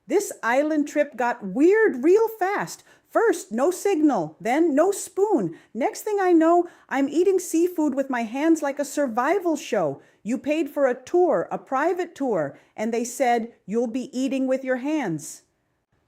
This island trip got weird real fast. First, no signal, then no spoon. Next thing I know, I'm eating seafood with my hands like a survival show. You paid for a tour, a private tour, and they said you'll be eating with your hands.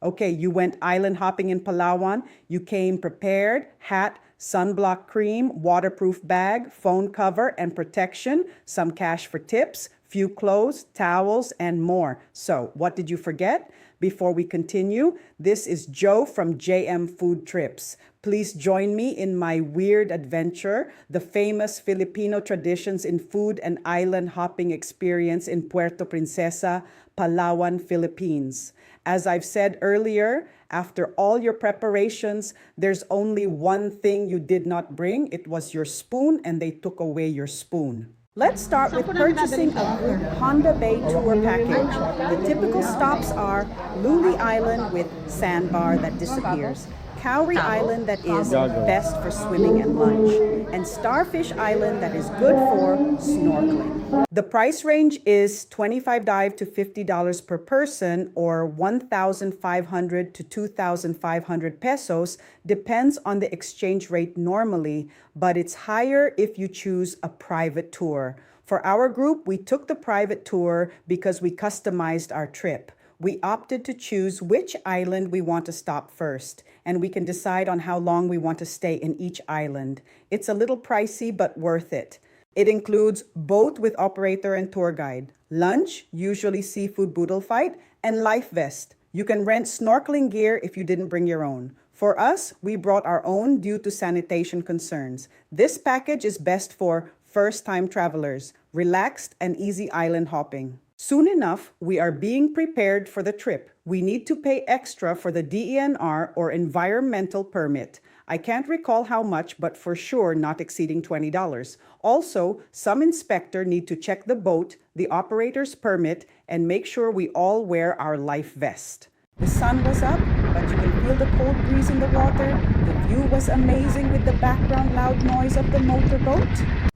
Okay, you went island hopping in Palawan. You came prepared, hat, sunblock cream, waterproof bag, phone cover, and protection, some cash for tips, few clothes, towels, and more. So, what did you forget? Before we continue, this is Joe from JM Food Trips. Please join me in my weird adventure, the famous Filipino traditions in food and island hopping experience in Puerto Prinsesa, Palawan, Philippines. As I've said earlier, after all your preparations, there's only one thing you did not bring. It was your spoon, and they took away your spoon. Let's start with purchasing a group Honda Bay tour package. The typical stops are Luli Island with sandbar that disappears, Cowrie Island that is best for swimming and lunch, and Starfish Island that is good for snorkeling. The price range is $25 to $50 per person, or 1,500 to 2,500 pesos, depends on the exchange rate normally, but it's higher if you choose a private tour. For our group, we took the private tour because we customized our trip. We opted to choose which island we want to stop first, and we can decide on how long we want to stay in each island. It's a little pricey, but worth it. It includes boat with operator and tour guide, lunch, usually seafood Boodle Fight, and life vest. You can rent snorkeling gear if you didn't bring your own. For us, we brought our own due to sanitation concerns. This package is best for first-time travelers, relaxed and easy island hopping. Soon enough, we are being prepared for the trip. We need to pay extra for the DENR or environmental permit. I can't recall how much, but for sure not exceeding $20. Also, some inspector need to check the boat, the operator's permit, and make sure we all wear our life vest. The sun was up, but you can feel the cold breeze in the water. The view was amazing with the background loud noise of the motorboat.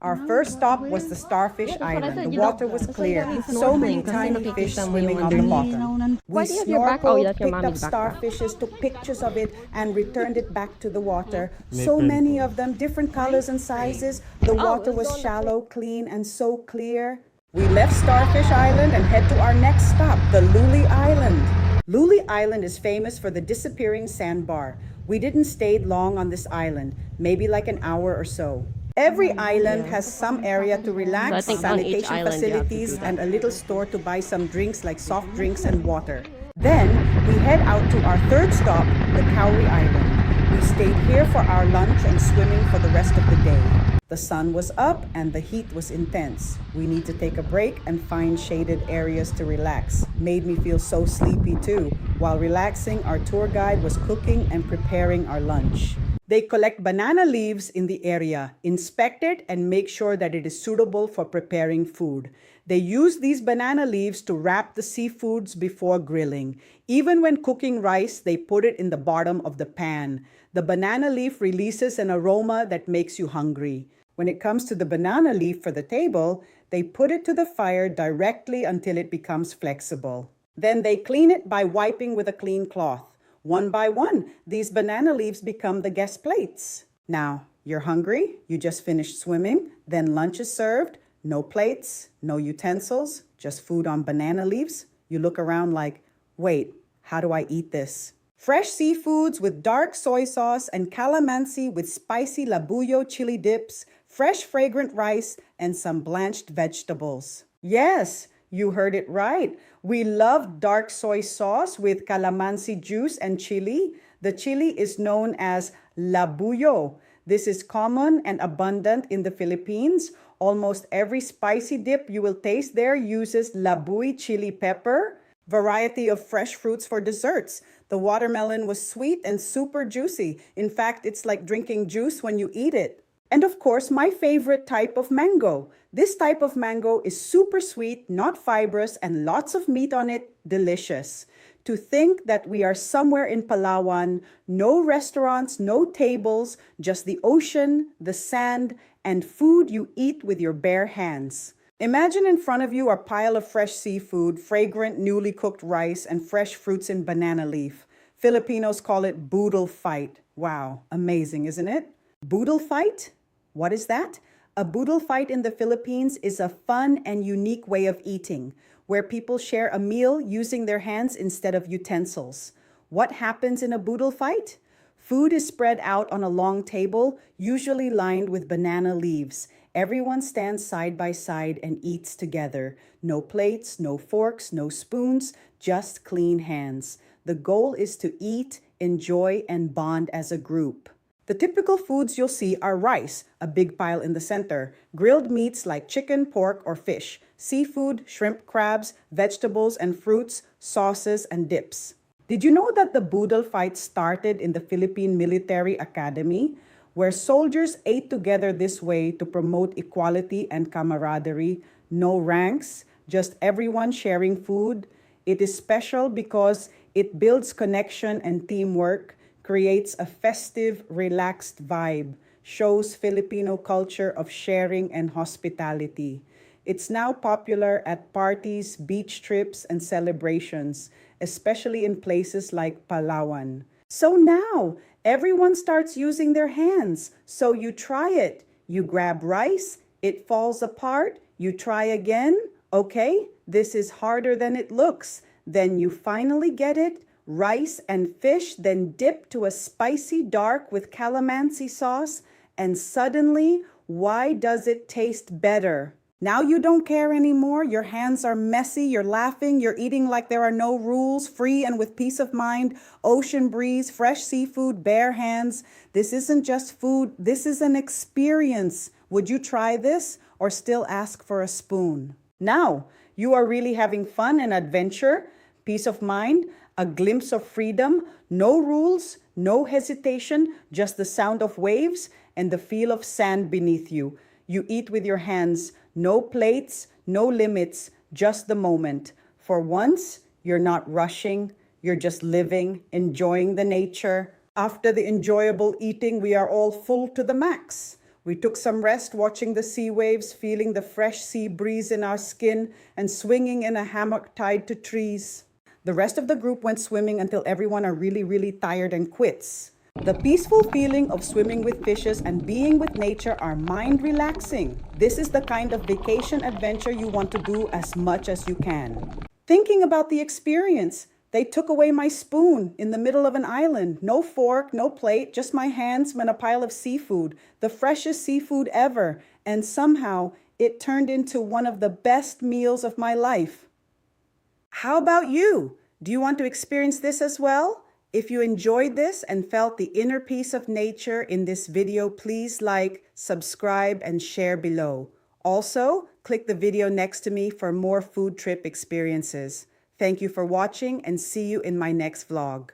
Our first stop was the Starfish Island. The water was clear. So many tiny fish swimming on the bottom. We snorkeled, picked up starfishes, took pictures of it, and returned it back to the water. So many of them, different colors and sizes. The water was shallow, clean, and so clear. We left Starfish Island and head to our next stop, the Luli Island. Luli Island is famous for the disappearing sandbar. We didn't stay long on this island, maybe like an hour or so. Every island has some area to relax, sanitation facilities, and a little store to buy some drinks like soft drinks and water. Then, we head out to our third stop, the Cowrie Island. We stayed here for our lunch and swimming for the rest of the day. The sun was up and the heat was intense. We need to take a break and find shaded areas to relax. Made me feel so sleepy too. While relaxing, our tour guide was cooking and preparing our lunch. They collect banana leaves in the area, inspect it, and make sure that it is suitable for preparing food. They use these banana leaves to wrap the seafoods before grilling. Even when cooking rice, they put it in the bottom of the pan. The banana leaf releases an aroma that makes you hungry. When it comes to the banana leaf for the table, they put it to the fire directly until it becomes flexible. Then they clean it by wiping with a clean cloth. One by one, these banana leaves become the guest plates. Now, you're hungry, you just finished swimming, then lunch is served, no plates, no utensils, just food on banana leaves. You look around like, wait, how do I eat this? Fresh seafoods with dark soy sauce and calamansi with spicy labuyo chili dips, fresh fragrant rice, and some blanched vegetables. Yes, you heard it right. We love dark soy sauce with calamansi juice and chili. The chili is known as labuyo. This is common and abundant in the Philippines. Almost every spicy dip you will taste there uses labui chili pepper. Variety of fresh fruits for desserts. The watermelon was sweet and super juicy. In fact, it's like drinking juice when you eat it. And of course, my favorite type of mango. This type of mango is super sweet, not fibrous, and lots of meat on it, delicious. To think that we are somewhere in Palawan, no restaurants, no tables, just the ocean, the sand, and food you eat with your bare hands. Imagine in front of you a pile of fresh seafood, fragrant, newly cooked rice, and fresh fruits in banana leaf. Filipinos call it Boodle Fight. Wow, amazing, isn't it? Boodle Fight? What is that? A Boodle Fight in the Philippines is a fun and unique way of eating, where people share a meal using their hands instead of utensils. What happens in a Boodle Fight? Food is spread out on a long table, usually lined with banana leaves. Everyone stands side by side and eats together. No plates, no forks, no spoons, just clean hands. The goal is to eat, enjoy, and bond as a group. The typical foods you'll see are rice, a big pile in the center, grilled meats like chicken, pork, or fish, seafood, shrimp, crabs, vegetables and fruits, sauces, and dips. Did you know that the Boodle Fight started in the Philippine Military Academy, where soldiers ate together this way to promote equality and camaraderie? No ranks, just everyone sharing food. It is special because it builds connection and teamwork, creates a festive, relaxed vibe, shows Filipino culture of sharing and hospitality. It's now popular at parties, beach trips, and celebrations, especially in places like Palawan. So now, everyone starts using their hands. So you try it. You grab rice, it falls apart, you try again. Okay, this is harder than it looks. Then you finally get it. Rice and fish, then dip to a spicy dark with calamansi sauce, and suddenly, why does it taste better? Now you don't care anymore. Your hands are messy. You're laughing. You're eating like there are no rules, free and with peace of mind. Ocean breeze, fresh seafood, bare hands. This isn't just food. This is an experience. Would you try this or still ask for a spoon? Now, you are really having fun and adventure, peace of mind, a glimpse of freedom, no rules, no hesitation, just the sound of waves and the feel of sand beneath you. You eat with your hands, no plates, no limits, just the moment. For once, you're not rushing, you're just living, enjoying the nature. After the enjoyable eating, we are all full to the max. We took some rest watching the sea waves, feeling the fresh sea breeze in our skin, and swinging in a hammock tied to trees. The rest of the group went swimming until everyone are really tired and quits. The peaceful feeling of swimming with fishes and being with nature are mind relaxing. This is the kind of vacation adventure you want to do as much as you can. Thinking about the experience, they took away my spoon in the middle of an island. No fork, no plate, just my hands and a pile of seafood, the freshest seafood ever. And somehow it turned into one of the best meals of my life. How about you? Do you want to experience this as well? If you enjoyed this and felt the inner peace of nature in this video, please like, subscribe, and share below. Also, click the video next to me for more food trip experiences. Thank you for watching and see you in my next vlog.